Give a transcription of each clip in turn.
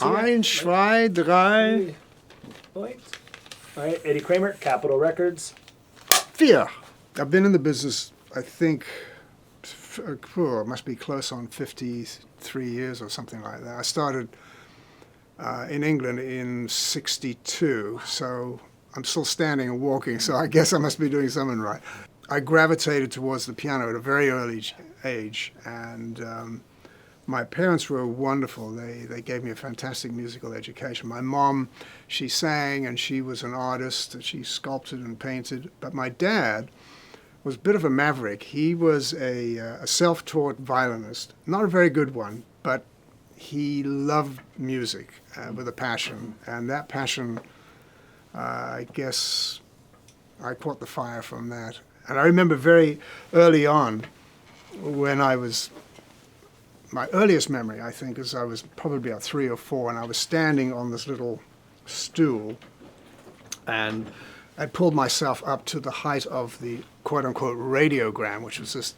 Ein, zwei, drei, Point. All right, Eddie Kramer, Capitol Records. vier. I've been in the business, I think, it must be close on 53 years or something like that. I started in England in 62, so I'm still standing and walking, so I guess I must be doing something right. I gravitated towards the piano at a very early age, and my parents were wonderful. They gave me a fantastic musical education. My mom, she sang and she was an artist. She sculpted and painted. But my dad was a bit of a maverick. He was a self-taught violinist, not a very good one, but he loved music with a passion. And that passion, I guess, I caught the fire from that. And I remember very early on when I was, my earliest memory, I think, is I was probably about 3 or 4, and I was standing on this little stool, and I pulled myself up to the height of the quote-unquote radiogram, which was this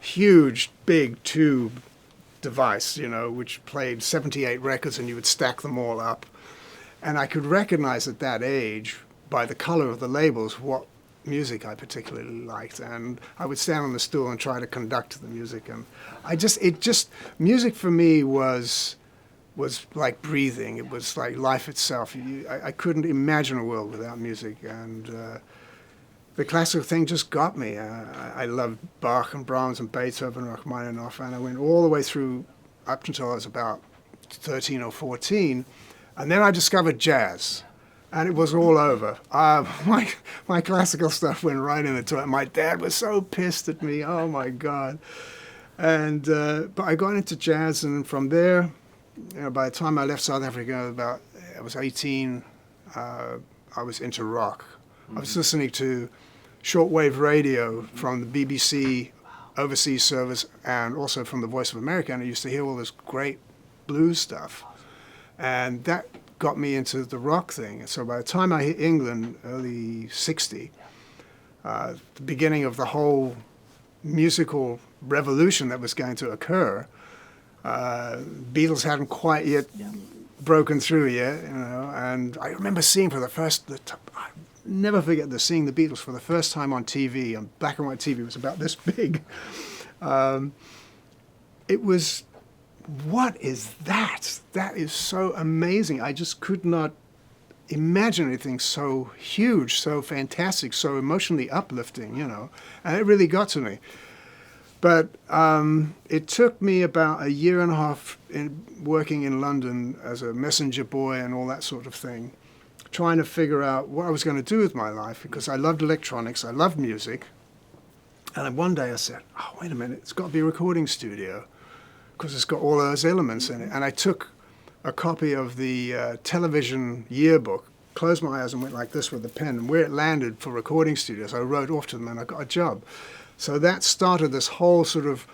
huge, big tube device, you know, which played 78 records, and you would stack them all up. And I could recognize at that age, by the color of the labels, what music I particularly liked, and I would stand on the stool and try to conduct the music, and music for me was like breathing. It was like life itself. I couldn't imagine a world without music, and the classical thing just got me. I loved Bach and Brahms and Beethoven, Rachmaninoff, and I went all the way through up until I was about 13 or 14, and then I discovered jazz. And it was all over. My classical stuff went right in the toilet. My dad was so pissed at me. Oh my God! And but I got into jazz, and from there, you know, by the time I left South Africa, I was 18. I was into rock. Mm-hmm. I was listening to shortwave radio from the BBC overseas service, and also from the Voice of America. And I used to hear all this great blues stuff, and that got me into the rock thing. So by the time I hit England, early 60, the beginning of the whole musical revolution that was going to occur, Beatles hadn't quite yet broken through yet, you know, and I remember seeing I never forget seeing the Beatles for the first time on TV, on black and white TV. It was about this big. It was, what is that? That is so amazing. I just could not imagine anything so huge, so fantastic, so emotionally uplifting, you know. And it really got to me. But it took me about a year and a half working in London as a messenger boy and all that sort of thing, trying to figure out what I was going to do with my life, because I loved electronics, I loved music. And then one day I said, oh, wait a minute, it's got to be a recording studio, because it's got all those elements in it. And I took a copy of the television yearbook, closed my eyes and went like this with a pen, and where it landed for recording studios, I wrote off to them and I got a job. So that started this whole sort of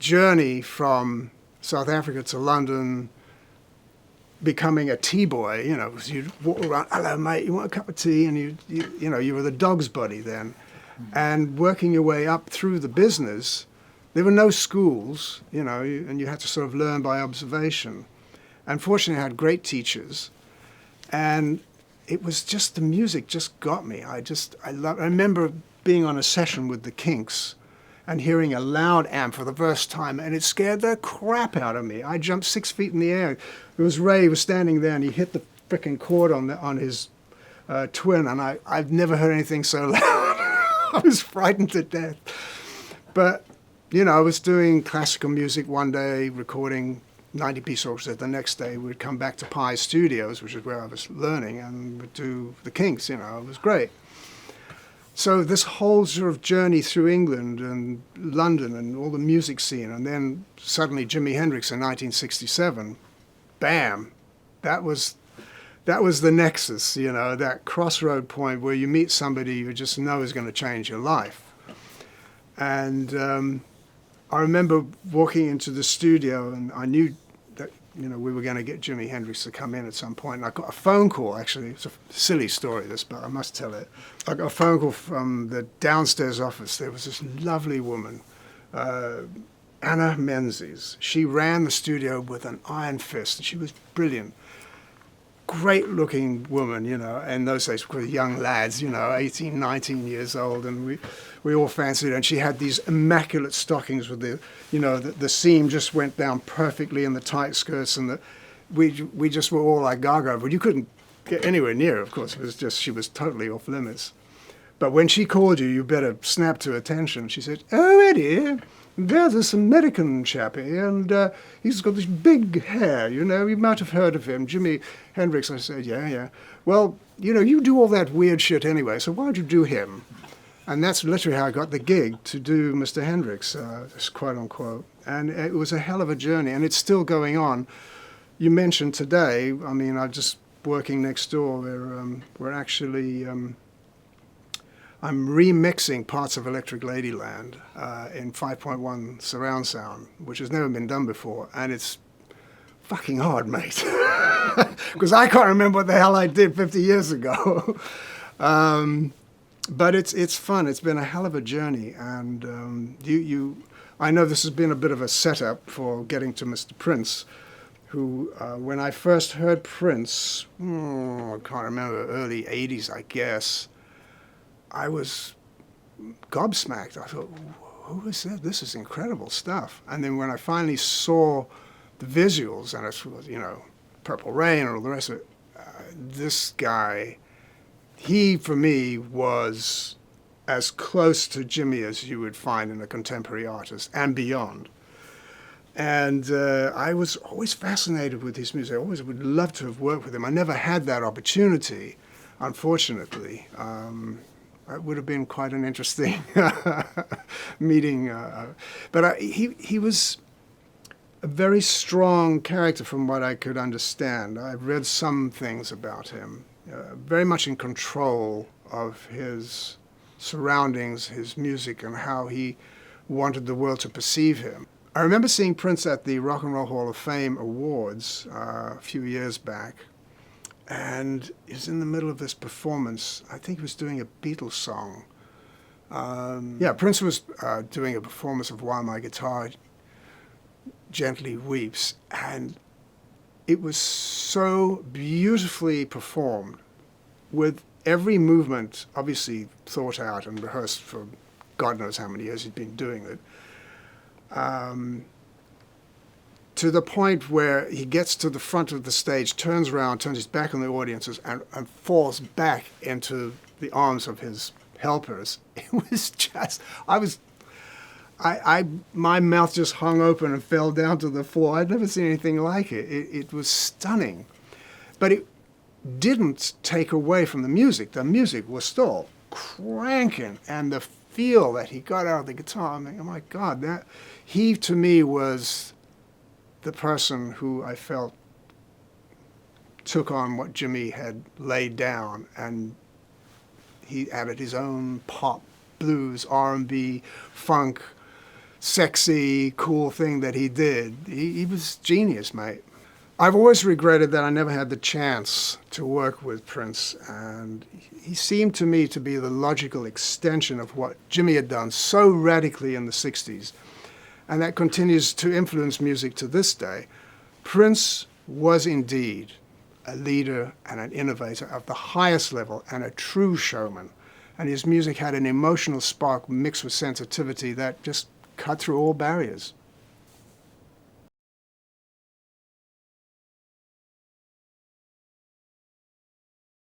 journey from South Africa to London, becoming a tea boy, you know, you'd walk around, hello mate, you want a cup of tea? And you were the dog's buddy then. And working your way up through the business. There were no schools, you know, and you had to sort of learn by observation. And fortunately, I had great teachers. And it was just, the music just got me. I remember being on a session with the Kinks and hearing a loud amp for the first time, and it scared the crap out of me. I jumped 6 feet in the air. It was Ray, was standing there, and he hit the frickin' chord on his twin, and I've never heard anything so loud. I was frightened to death. But you know, I was doing classical music one day, recording 90-piece orchestra. The next day, we'd come back to Pi Studios, which is where I was learning, and would do the Kinks, you know. It was great. So this whole sort of journey through England and London and all the music scene, and then suddenly Jimi Hendrix in 1967, bam, that was the nexus, you know, that crossroad point where you meet somebody you just know is going to change your life. And I remember walking into the studio, and I knew that, you know, we were going to get Jimi Hendrix to come in at some point. And I got a phone call, actually. It's a silly story, this, but I must tell it. I got a phone call from the downstairs office. There was this lovely woman, Anna Menzies. She ran the studio with an iron fist, and she was brilliant. Great-looking woman, you know, in those days, we were young lads, you know, 18, 19 years old, and we all fancied her. And she had these immaculate stockings with the, you know, the seam just went down perfectly, and the tight skirts, and we just were all like gaga. But you couldn't get anywhere near her, of course. It was just, she was totally off limits. But when she called you, you better snap to attention. She said, "Oh, Eddie, there's this American chappie, and he's got this big hair, you know, you might have heard of him, Jimi Hendrix." I said, yeah. "Well, you know, you do all that weird shit anyway, so why don't you do him?" And that's literally how I got the gig to do Mr. Hendrix, quote unquote. And it was a hell of a journey, and it's still going on. You mentioned today, I mean, I'm just working next door. We're actually... I'm remixing parts of Electric Ladyland in 5.1 surround sound, which has never been done before, and it's fucking hard, mate, because I can't remember what the hell I did 50 years ago. But it's fun. It's been a hell of a journey, and I know this has been a bit of a setup for getting to Mr. Prince, who, when I first heard Prince, I can't remember, early 80s, I guess, I was gobsmacked. I thought, who is that? This is incredible stuff. And then when I finally saw the visuals, and it was, you know, Purple Rain and all the rest of it, this guy, he, for me, was as close to Jimmy as you would find in a contemporary artist, and beyond. And I was always fascinated with his music. I always would love to have worked with him. I never had that opportunity, unfortunately. It would have been quite an interesting meeting. But he was a very strong character from what I could understand. I've read some things about him. Very much in control of his surroundings, his music, and how he wanted the world to perceive him. I remember seeing Prince at the Rock and Roll Hall of Fame Awards a few years back. And he was in the middle of this performance. I think he was doing a Beatles song. Prince was doing a performance of While My Guitar Gently Weeps. And it was so beautifully performed, with every movement obviously thought out and rehearsed for God knows how many years he'd been doing it. To the point where he gets to the front of the stage, turns around, turns his back on the audiences, and falls back into the arms of his helpers. It was just, my mouth just hung open and fell down to the floor. I'd never seen anything like it. It was stunning. But it didn't take away from the music. The music was still cranking, and the feel that he got out of the guitar, I mean, oh my God, he to me was the person who I felt took on what Jimmy had laid down, and he added his own pop, blues, R&B, funk, sexy, cool thing that he did. He was genius, mate. I've always regretted that I never had the chance to work with Prince, and he seemed to me to be the logical extension of what Jimmy had done so radically in the 60s. And that continues to influence music to this day. Prince was indeed a leader and an innovator of the highest level and a true showman. And his music had an emotional spark mixed with sensitivity that just cut through all barriers.